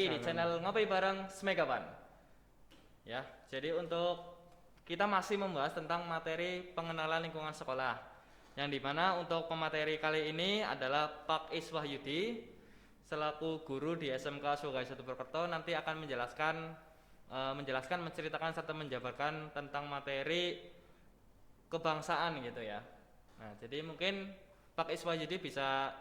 lagi di channel Ngopi Bareng Semegawan. Ya, jadi untuk kita masih membahas tentang materi pengenalan lingkungan sekolah. Yang dimana untuk pemateri kali ini adalah Pak Is Wahyudi selaku guru di SMK Sugai 1 Purwokerto nanti akan menjelaskan, menceritakan serta menjabarkan tentang materi kebangsaan gitu ya. Nah, jadi mungkin Pak Is Wahyudi bisa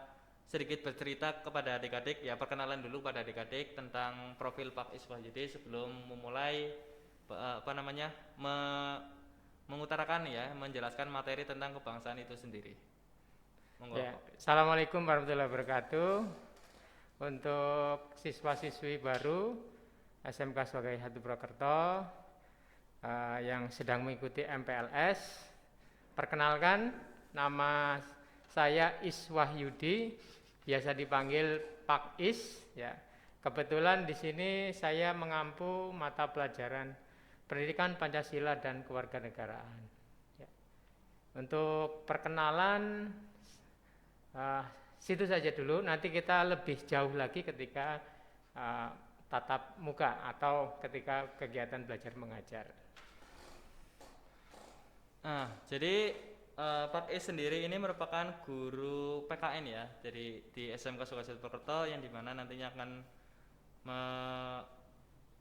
sedikit bercerita kepada adik-adik ya, perkenalan dulu pada adik-adik tentang profil Pak Is Wahyudi sebelum memulai mengutarakan ya, menjelaskan materi tentang kebangsaan itu sendiri. Monggo. Ya, Assalamualaikum warahmatullahi wabarakatuh. Untuk siswa-siswi baru SMK Sugai 1 Purwokerto yang sedang mengikuti MPLS, perkenalkan, nama saya Is Wahyudi, biasa dipanggil Pak Is. Ya, kebetulan di sini saya mengampu mata pelajaran Pendidikan Pancasila dan Kewarganegaraan. Ya. Untuk perkenalan situ saja dulu. Nanti kita lebih jauh lagi ketika tatap muka atau ketika kegiatan belajar mengajar. Nah, jadi Pak Is sendiri ini merupakan guru PKN ya, jadi di SMK Sugai 1 Purwokerto yang dimana nantinya akan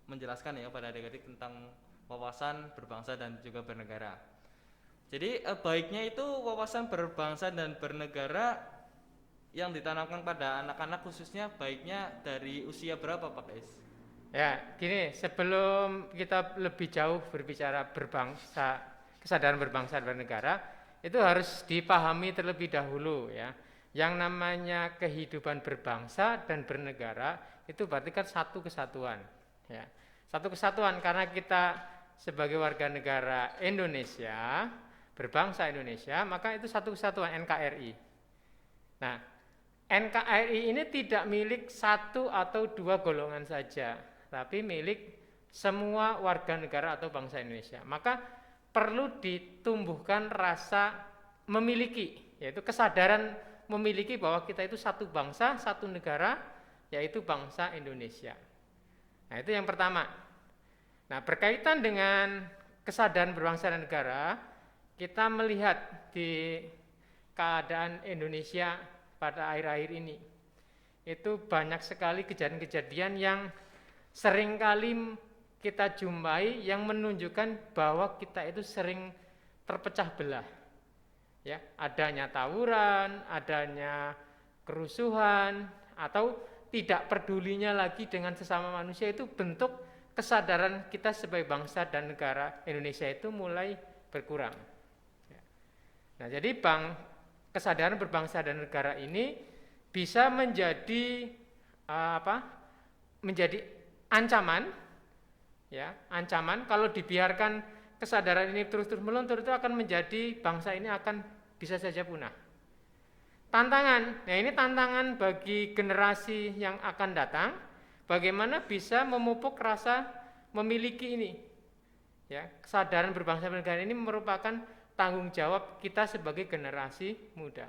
menjelaskan ya kepada adik-adik tentang wawasan berbangsa dan juga bernegara. Jadi baiknya itu wawasan berbangsa dan bernegara yang ditanamkan pada anak-anak khususnya baiknya dari usia berapa Pak Is? Ya, gini, sebelum kita lebih jauh berbicara berbangsa, kesadaran berbangsa dan bernegara, itu harus dipahami terlebih dahulu ya. Yang namanya kehidupan berbangsa dan bernegara itu berarti kan satu kesatuan ya. Satu kesatuan karena kita sebagai warga negara Indonesia, berbangsa Indonesia, maka itu satu kesatuan NKRI. Nah, NKRI ini tidak milik satu atau dua golongan saja, tapi milik semua warga negara atau bangsa Indonesia. Maka perlu ditumbuhkan rasa memiliki, yaitu kesadaran memiliki bahwa kita itu satu bangsa, satu negara, yaitu bangsa Indonesia. Nah, itu yang pertama. Nah, berkaitan dengan kesadaran berbangsa dan negara, kita melihat di keadaan Indonesia pada akhir-akhir ini. Itu banyak sekali kejadian-kejadian yang seringkali kita jumpai yang menunjukkan bahwa kita itu sering terpecah belah. Ya, adanya tawuran, adanya kerusuhan, atau tidak pedulinya lagi dengan sesama manusia itu bentuk kesadaran kita sebagai bangsa dan negara Indonesia itu mulai berkurang. Nah, jadi kesadaran berbangsa dan negara ini bisa menjadi menjadi ancaman, ya, ancaman kalau dibiarkan kesadaran ini terus-terus meluntur itu akan menjadi bangsa ini akan bisa saja punah. Tantangan, nah ini tantangan bagi generasi yang akan datang. Bagaimana bisa memupuk rasa memiliki ini? Ya, kesadaran berbangsa dan negara ini merupakan tanggung jawab kita sebagai generasi muda.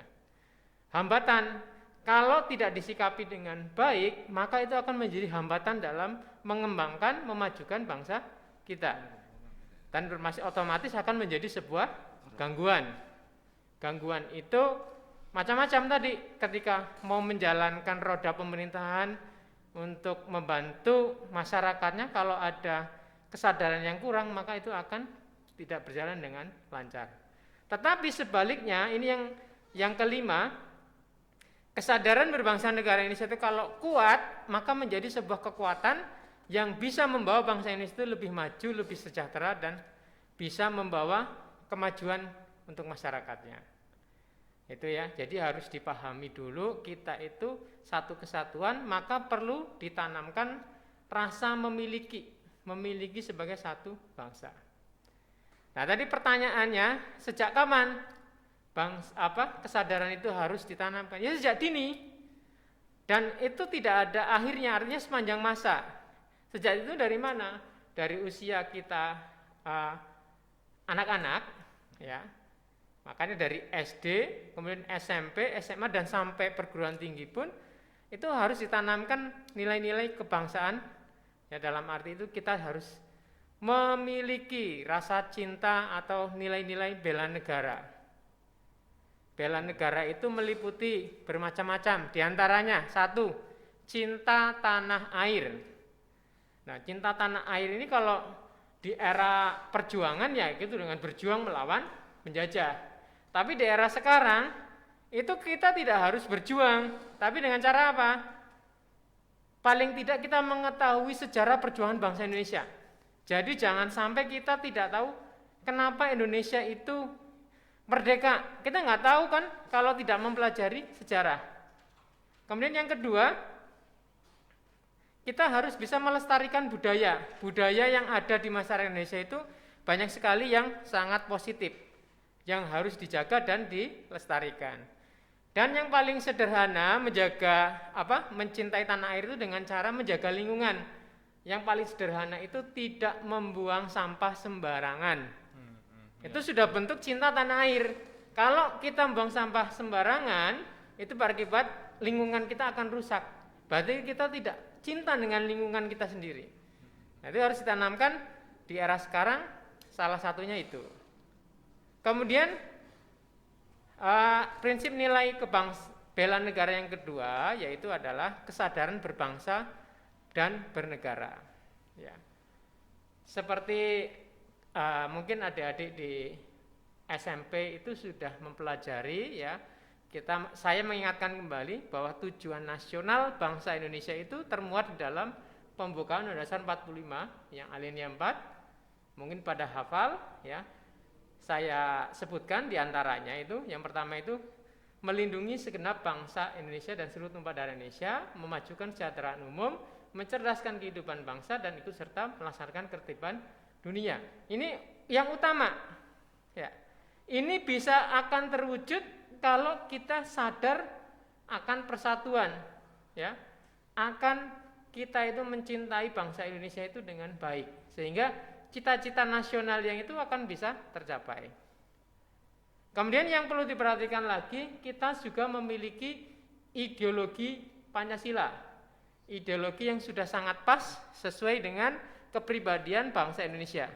Hambatan, kalau tidak disikapi dengan baik, maka itu akan menjadi hambatan dalam mengembangkan, memajukan bangsa kita. Dan otomatis akan menjadi sebuah gangguan. Gangguan itu macam-macam tadi, ketika mau menjalankan roda pemerintahan untuk membantu masyarakatnya, kalau ada kesadaran yang kurang maka itu akan tidak berjalan dengan lancar. Tetapi sebaliknya, ini yang kelima, kesadaran berbangsa negara Indonesia itu kalau kuat maka menjadi sebuah kekuatan yang bisa membawa bangsa Indonesia itu lebih maju, lebih sejahtera dan bisa membawa kemajuan untuk masyarakatnya. Itu ya, jadi harus dipahami dulu kita itu satu kesatuan, maka perlu ditanamkan rasa memiliki sebagai satu bangsa. Nah, tadi pertanyaannya, sejak kapan kesadaran itu harus ditanamkan? Ya sejak dini. Dan itu tidak ada akhirnya, artinya sepanjang masa. Sejak itu dari mana? Dari usia kita anak-anak, ya. Makanya dari SD, kemudian SMP, SMA dan sampai perguruan tinggi pun itu harus ditanamkan nilai-nilai kebangsaan. Ya, dalam arti itu kita harus memiliki rasa cinta atau nilai-nilai bela negara. Bela negara itu meliputi bermacam-macam, diantaranya satu, cinta tanah air. Nah, cinta tanah air ini kalau di era perjuangan ya gitu, dengan berjuang melawan penjajah. Tapi di era sekarang itu kita tidak harus berjuang, tapi dengan cara apa? Paling tidak kita mengetahui sejarah perjuangan bangsa Indonesia. Jadi jangan sampai kita tidak tahu kenapa Indonesia itu merdeka. Kita nggak tahu kan kalau tidak mempelajari sejarah. Kemudian yang kedua, kita harus bisa melestarikan budaya. Budaya yang ada di masyarakat Indonesia itu banyak sekali yang sangat positif, yang harus dijaga dan dilestarikan. Dan yang paling sederhana mencintai tanah air itu dengan cara menjaga lingkungan. Yang paling sederhana itu tidak membuang sampah sembarangan. Itu sudah bentuk cinta tanah air. Kalau kita membuang sampah sembarangan, itu berakibat lingkungan kita akan rusak. Berarti kita tidak cinta dengan lingkungan kita sendiri. Nah, itu harus ditanamkan di era sekarang, salah satunya itu. Kemudian prinsip nilai bela negara yang kedua yaitu adalah kesadaran berbangsa dan bernegara. Ya. Seperti mungkin adik-adik di SMP itu sudah mempelajari ya. Saya mengingatkan kembali bahwa tujuan nasional bangsa Indonesia itu termuat di dalam pembukaan Undang-Undang 45 yang alinea 4. Mungkin pada hafal ya. Saya sebutkan diantaranya itu, yang pertama itu melindungi segenap bangsa Indonesia dan seluruh tumpah darah Indonesia, memajukan kesejahteraan umum, mencerdaskan kehidupan bangsa dan ikut serta melaksanakan ketertiban dunia. Ini yang utama. Ya. Ini bisa akan terwujud kalau kita sadar akan persatuan, ya, akan kita itu mencintai bangsa Indonesia itu dengan baik, sehingga cita-cita nasional yang itu akan bisa tercapai. Kemudian yang perlu diperhatikan lagi, kita juga memiliki ideologi Pancasila. Ideologi yang sudah sangat pas sesuai dengan kepribadian bangsa Indonesia.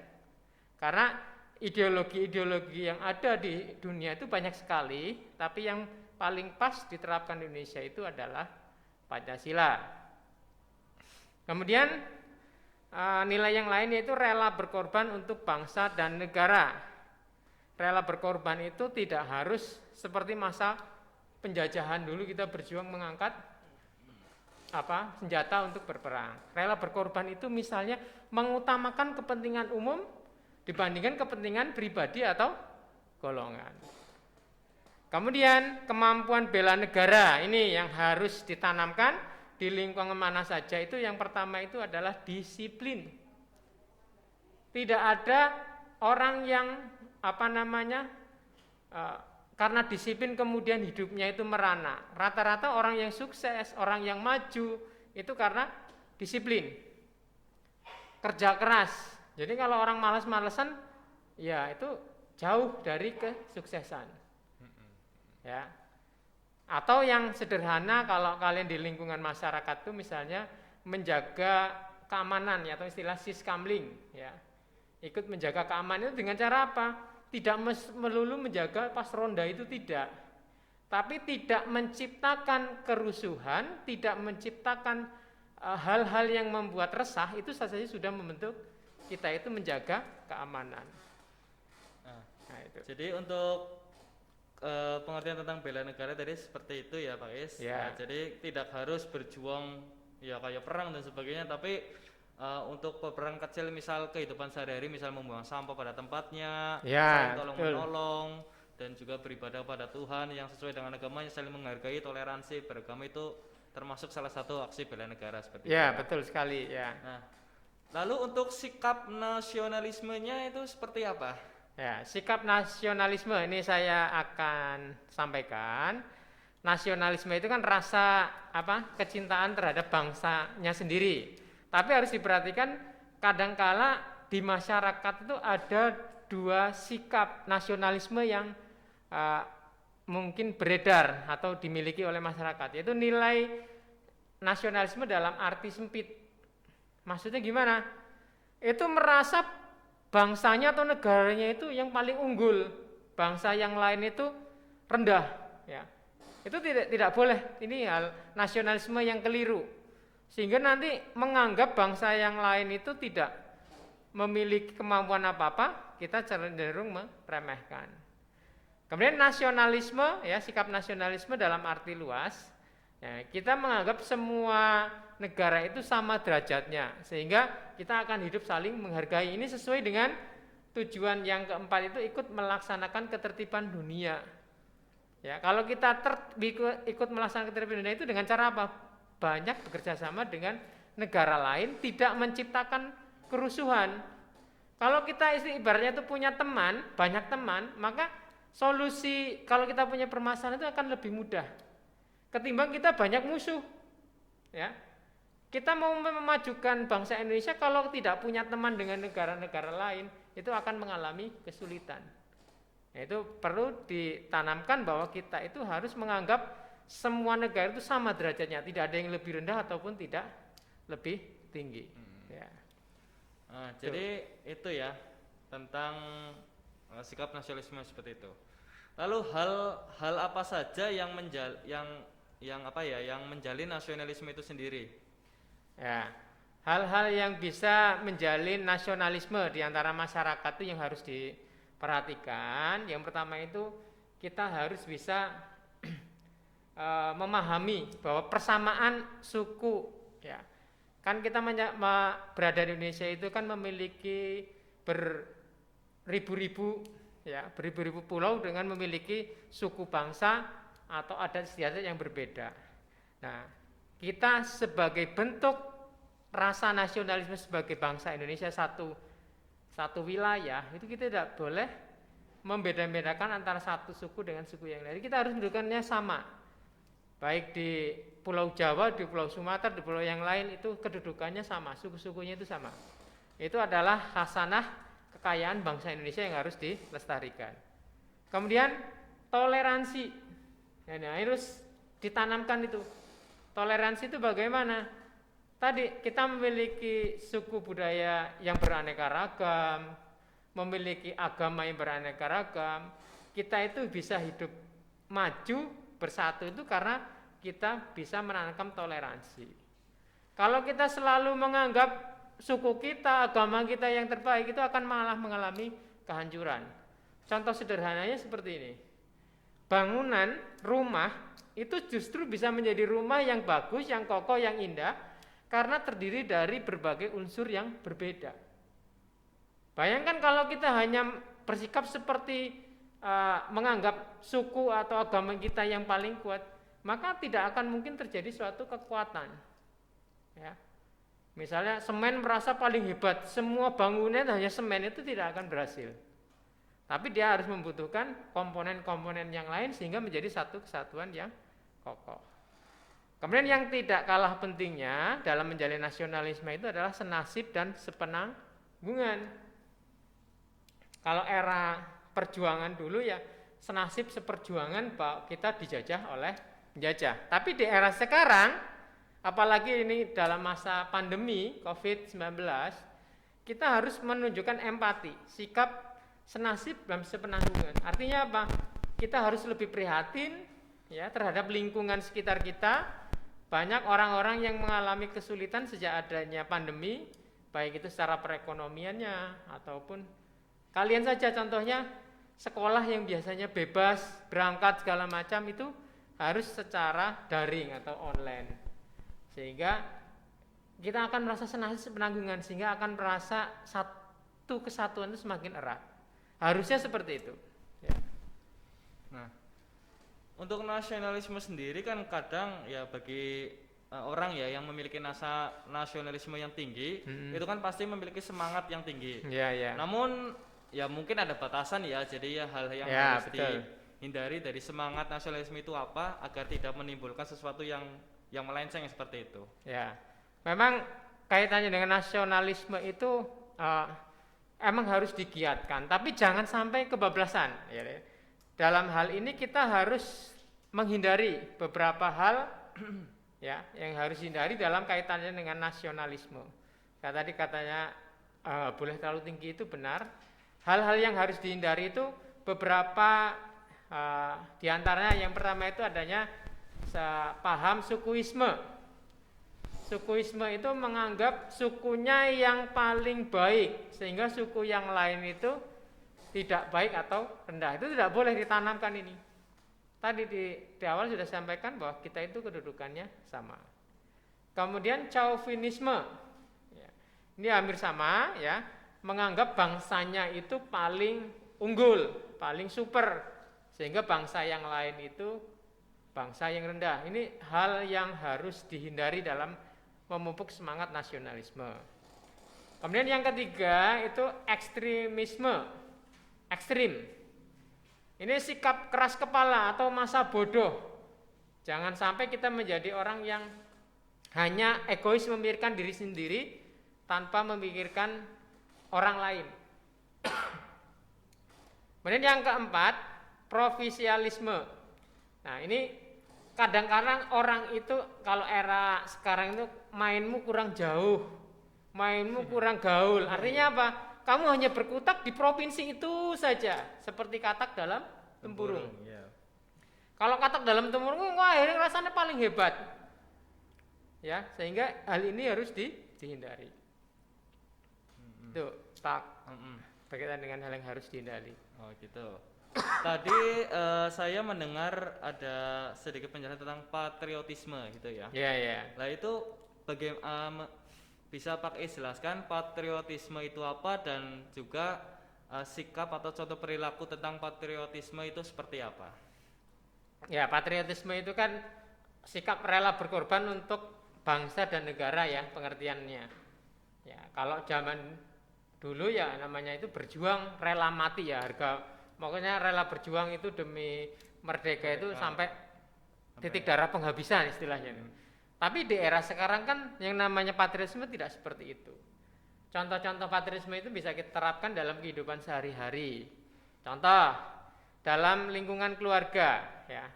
Karena ideologi-ideologi yang ada di dunia itu banyak sekali, tapi yang paling pas diterapkan di Indonesia itu adalah Pancasila. Kemudian nilai yang lain yaitu rela berkorban untuk bangsa dan negara. Rela berkorban itu tidak harus seperti masa penjajahan dulu kita berjuang mengangkat senjata untuk berperang. Rela berkorban itu misalnya mengutamakan kepentingan umum dibandingkan kepentingan pribadi atau golongan. Kemudian kemampuan bela negara ini yang harus ditanamkan di lingkungan mana saja. Itu yang pertama itu adalah disiplin. Tidak ada orang yang karena disiplin kemudian hidupnya itu merana. Rata-rata orang yang sukses, orang yang maju itu karena disiplin, kerja keras. Jadi kalau orang malas-malesan, ya itu jauh dari kesuksesan. Ya. Atau yang sederhana kalau kalian di lingkungan masyarakat itu misalnya menjaga keamanan ya, atau istilah siskamling ya. Ikut menjaga keamanan itu dengan cara apa? Tidak melulu menjaga pas ronda itu tidak. Tapi tidak menciptakan kerusuhan, tidak menciptakan hal-hal yang membuat resah, itu saja sudah membentuk kita itu menjaga keamanan. Nah, itu. Jadi untuk pengertian tentang bela negara tadi seperti itu ya Pak Is. Ya. Nah, jadi tidak harus berjuang ya kayak perang dan sebagainya, tapi untuk peperangan kecil, misal kehidupan sehari-hari, misal membuang sampah pada tempatnya, Ya, saling tolong menolong, dan juga beribadah pada Tuhan yang sesuai dengan agamanya, saling menghargai, toleransi beragama, itu termasuk salah satu aksi bela negara seperti itu. Ya, betul sekali ya. Nah, lalu untuk sikap nasionalismenya itu seperti apa? Ya, sikap nasionalisme ini saya akan sampaikan. Nasionalisme itu kan rasa kecintaan terhadap bangsanya sendiri. Tapi harus diperhatikan kadangkala di masyarakat itu ada dua sikap nasionalisme yang mungkin beredar atau dimiliki oleh masyarakat, yaitu nilai nasionalisme dalam arti sempit. Maksudnya gimana? Itu merasa bangsanya atau negaranya itu yang paling unggul, bangsa yang lain itu rendah, ya. Itu tidak boleh. Ini hal nasionalisme yang keliru. Sehingga nanti menganggap bangsa yang lain itu tidak memiliki kemampuan apa-apa, kita cenderung meremehkan. Kemudian nasionalisme, ya, sikap nasionalisme dalam arti luas, ya, kita menganggap semua negara itu sama derajatnya, sehingga kita akan hidup saling menghargai. Ini sesuai dengan tujuan yang keempat, itu ikut melaksanakan ketertiban dunia. Ya, kalau kita ikut melaksanakan ketertiban dunia itu dengan cara apa? Banyak bekerja sama dengan negara lain, tidak menciptakan kerusuhan. Kalau kita ibaratnya itu punya teman, banyak teman, maka solusi kalau kita punya permasalahan itu akan lebih mudah ketimbang kita banyak musuh. Ya, kita mau memajukan bangsa Indonesia kalau tidak punya teman dengan negara-negara lain, itu akan mengalami kesulitan. Nah, itu perlu ditanamkan bahwa kita itu harus menganggap semua negara itu sama derajatnya, tidak ada yang lebih rendah ataupun tidak lebih tinggi. Ya. Nah, jadi itu ya tentang sikap nasionalisme seperti itu. Lalu hal apa saja yang menjalin nasionalisme itu sendiri? Ya, hal-hal yang bisa menjalin nasionalisme di antara masyarakat itu yang harus diperhatikan. Yang pertama itu kita harus bisa memahami bahwa persamaan suku, ya. Kan kita berada di Indonesia itu kan memiliki beribu-ribu pulau dengan memiliki suku bangsa atau adat istiadat yang berbeda. Nah, kita sebagai bentuk rasa nasionalisme sebagai bangsa Indonesia satu wilayah, itu kita tidak boleh membeda-bedakan antara satu suku dengan suku yang lain. Kita harus mendudukannya sama. Baik di Pulau Jawa, di Pulau Sumatera, di pulau yang lain itu kedudukannya sama, suku-sukunya itu sama. Itu adalah khasanah kekayaan bangsa Indonesia yang harus dilestarikan. Kemudian toleransi. Nah, harus ditanamkan itu. Toleransi itu bagaimana? Tadi kita memiliki suku budaya yang beraneka ragam, memiliki agama yang beraneka ragam. Kita itu bisa hidup maju bersatu itu karena kita bisa menanamkan toleransi. Kalau kita selalu menganggap suku kita, agama kita yang terbaik, itu akan malah mengalami kehancuran. Contoh sederhananya seperti ini. Bangunan rumah itu justru bisa menjadi rumah yang bagus, yang kokoh, yang indah karena terdiri dari berbagai unsur yang berbeda. Bayangkan kalau kita hanya bersikap seperti menganggap suku atau agama kita yang paling kuat, maka tidak akan mungkin terjadi suatu kekuatan. Ya. Misalnya semen merasa paling hebat, semua bangunan hanya semen, itu tidak akan berhasil. Tapi dia harus membutuhkan komponen-komponen yang lain sehingga menjadi satu kesatuan yang kokoh. Kemudian yang tidak kalah pentingnya dalam menjalin nasionalisme itu adalah senasib dan sepenanggungan. Kalau era perjuangan dulu ya senasib seperjuangan kita dijajah oleh penjajah. Tapi di era sekarang, apalagi ini dalam masa pandemi COVID-19, kita harus menunjukkan empati, sikap senasib dan sepenanggungan. Artinya apa? Kita harus lebih prihatin ya terhadap lingkungan sekitar kita. Banyak orang-orang yang mengalami kesulitan sejak adanya pandemi, baik itu secara perekonomiannya ataupun kalian saja contohnya sekolah yang biasanya bebas berangkat segala macam itu harus secara daring atau online, sehingga kita akan merasa senasib penanggungan, sehingga akan merasa satu kesatuan itu semakin erat. Harusnya seperti itu ya. Nah, untuk nasionalisme sendiri kan kadang ya bagi orang ya yang memiliki nasionalisme yang tinggi, itu kan pasti memiliki semangat yang tinggi. Ya. Namun ya mungkin ada batasan ya, jadi ya hal yang ya, harus betul. dihindari dari semangat nasionalisme itu apa agar tidak menimbulkan sesuatu yang melenceng seperti itu. Ya, memang kaitannya dengan nasionalisme itu emang harus digiatkan, tapi jangan sampai kebablasan. Ya. Dalam hal ini kita harus menghindari beberapa hal ya, yang harus dihindari dalam kaitannya dengan nasionalisme. Tadi katanya boleh terlalu tinggi itu benar. Hal-hal yang harus dihindari itu beberapa diantaranya yang pertama itu adanya paham sukuisme. Sukuisme itu menganggap sukunya yang paling baik sehingga suku yang lain itu tidak baik atau rendah. Itu tidak boleh ditanamkan ini. Tadi di awal sudah sampaikan bahwa kita itu kedudukannya sama. Kemudian chauvinisme. Ya, ini hampir sama ya, menganggap bangsanya itu paling unggul, paling super sehingga bangsa yang lain itu bangsa yang rendah. Ini hal yang harus dihindari dalam memupuk semangat nasionalisme. Kemudian yang ketiga itu ekstremisme. Ekstrim. Ini sikap keras kepala atau masa bodoh. Jangan sampai kita menjadi orang yang hanya egois memikirkan diri sendiri tanpa memikirkan orang lain. Kemudian yang keempat, provisialisme. Nah, ini kadang-kadang orang itu kalau era sekarang itu mainmu kurang jauh, mainmu kurang gaul. Artinya apa? Kamu hanya berkutat di provinsi itu saja, seperti katak dalam tempurung. Ya. Kalau katak dalam tempurung, wah akhirnya rasanya paling hebat. Ya, sehingga hal ini harus dihindari. Itu tak berkaitan dengan hal yang harus dihindari. Oh gitu. Tadi saya mendengar ada sedikit penjelasan tentang patriotisme gitu ya. Iya, iya. Nah itu bagaimana bisa pakai jelaskan patriotisme itu apa dan juga sikap atau contoh perilaku tentang patriotisme itu seperti apa? Ya, patriotisme itu kan sikap rela berkorban untuk bangsa dan negara ya pengertiannya. Ya, kalau zaman dulu ya namanya itu berjuang rela mati ya, makanya rela berjuang itu demi merdeka itu sampai titik darah penghabisan istilahnya. Tapi di era sekarang kan yang namanya patriotisme tidak seperti itu. Contoh-contoh patriotisme itu bisa kita terapkan dalam kehidupan sehari-hari. Contoh, dalam lingkungan keluarga ya.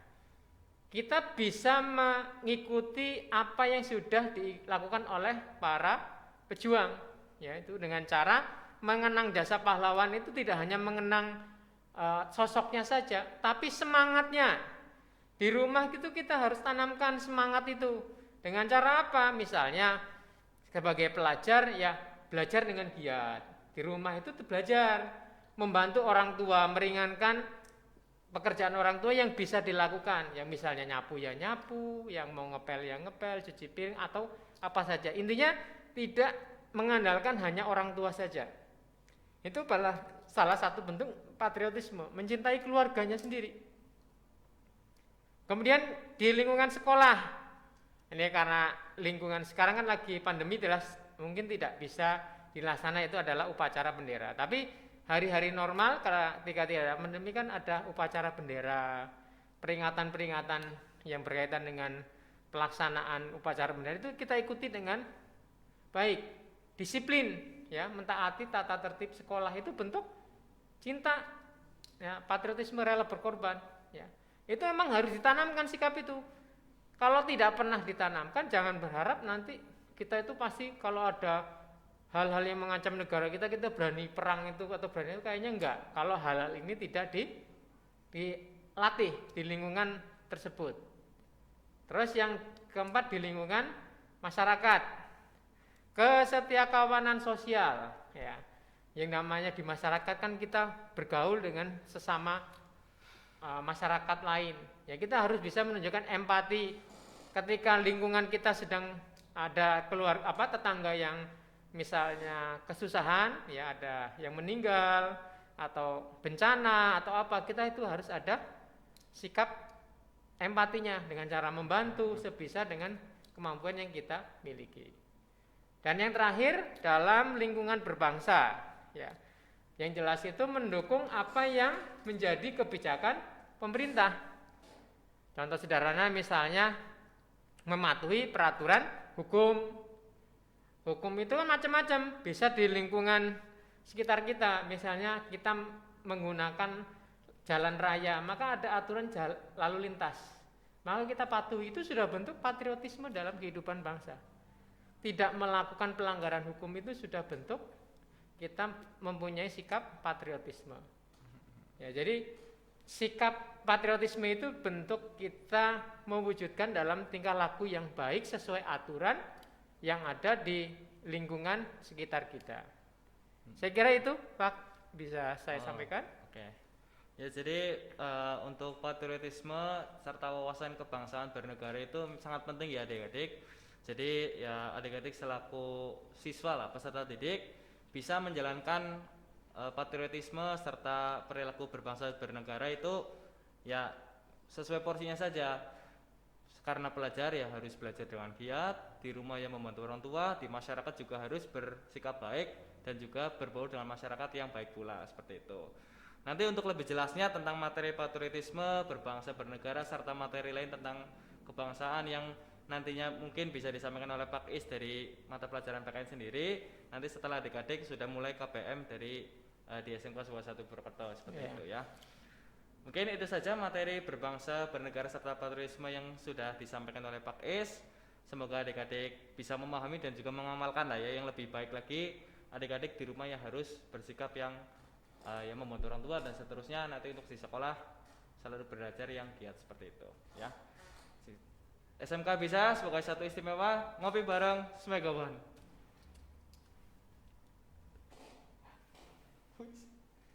Kita bisa mengikuti apa yang sudah dilakukan oleh para pejuang, yaitu dengan cara mengenang jasa pahlawan itu tidak hanya mengenang sosoknya saja, tapi semangatnya. Di rumah itu kita harus tanamkan semangat itu. Dengan cara apa? Misalnya sebagai pelajar ya belajar dengan giat. Di rumah itu belajar membantu orang tua, meringankan pekerjaan orang tua yang bisa dilakukan. Yang misalnya nyapu ya nyapu, yang mau ngepel ya ngepel, cuci piring atau apa saja. Intinya tidak mengandalkan hanya orang tua saja. Itu adalah salah satu bentuk patriotisme, mencintai keluarganya sendiri. Kemudian di lingkungan sekolah, ini karena lingkungan sekarang kan lagi pandemi jelas mungkin tidak bisa dilaksanakan itu adalah upacara bendera. Tapi hari-hari normal ketika tidak ada pandemi kan ada upacara bendera, peringatan-peringatan yang berkaitan dengan pelaksanaan upacara bendera itu kita ikuti dengan baik, disiplin, ya, mentaati tata tertib sekolah itu bentuk cinta, ya, patriotisme rela berkorban, ya. Itu memang harus ditanamkan sikap itu. Kalau tidak pernah ditanamkan, jangan berharap nanti kita itu pasti kalau ada hal-hal yang mengancam negara kita berani perang itu atau berani itu, kayaknya enggak. Kalau hal-hal ini tidak dilatih di lingkungan tersebut. Terus yang keempat di lingkungan masyarakat, kesetiakawanan sosial, ya. Yang namanya di masyarakat kan kita bergaul dengan sesama masyarakat lain. Ya, kita harus bisa menunjukkan empati ketika lingkungan kita sedang ada tetangga yang misalnya kesusahan, ya ada yang meninggal atau bencana atau apa, kita itu harus ada sikap empatinya dengan cara membantu sebisa dengan kemampuan yang kita miliki. Dan yang terakhir dalam lingkungan berbangsa, ya. Yang jelas itu mendukung apa yang menjadi kebijakan pemerintah. Contoh sederhana misalnya mematuhi peraturan hukum. Hukum itu kan macam-macam, bisa di lingkungan sekitar kita. Misalnya kita menggunakan jalan raya, maka ada aturan lalu lintas. maka kita patuhi, itu sudah bentuk patriotisme dalam kehidupan bangsa. Tidak melakukan pelanggaran hukum itu sudah bentuk kita mempunyai sikap patriotisme. Ya, jadi sikap patriotisme itu bentuk kita mewujudkan dalam tingkah laku yang baik sesuai aturan yang ada di lingkungan sekitar kita. Saya kira itu, Pak, bisa saya sampaikan. Oke. Ya, jadi untuk patriotisme serta wawasan kebangsaan bernegara itu sangat penting ya adik-adik. Jadi ya adik-adik selaku siswa lah, peserta didik bisa menjalankan patriotisme serta perilaku berbangsa bernegara itu ya sesuai porsinya saja. Karena pelajar ya harus belajar dengan giat, di rumah yang membantu orang tua, di masyarakat juga harus bersikap baik dan juga berbaur dengan masyarakat yang baik pula, seperti itu. Nanti untuk lebih jelasnya tentang materi patriotisme, berbangsa bernegara serta materi lain tentang kebangsaan yang nantinya mungkin bisa disampaikan oleh Pak Is dari mata pelajaran PKN sendiri, nanti setelah adik-adik sudah mulai KPM dari di SMK 21 Purwokerto, seperti itu ya. Mungkin itu saja materi berbangsa bernegara serta patriotisme yang sudah disampaikan oleh Pak Is. Semoga adik-adik bisa memahami dan juga mengamalkan lah ya, yang lebih baik lagi adik-adik di rumah yang harus bersikap yang membantu orang tua dan seterusnya, nanti untuk di sekolah selalu belajar yang giat seperti itu ya. SMK bisa sebagai satu istimewa ngopi bareng Smegawan.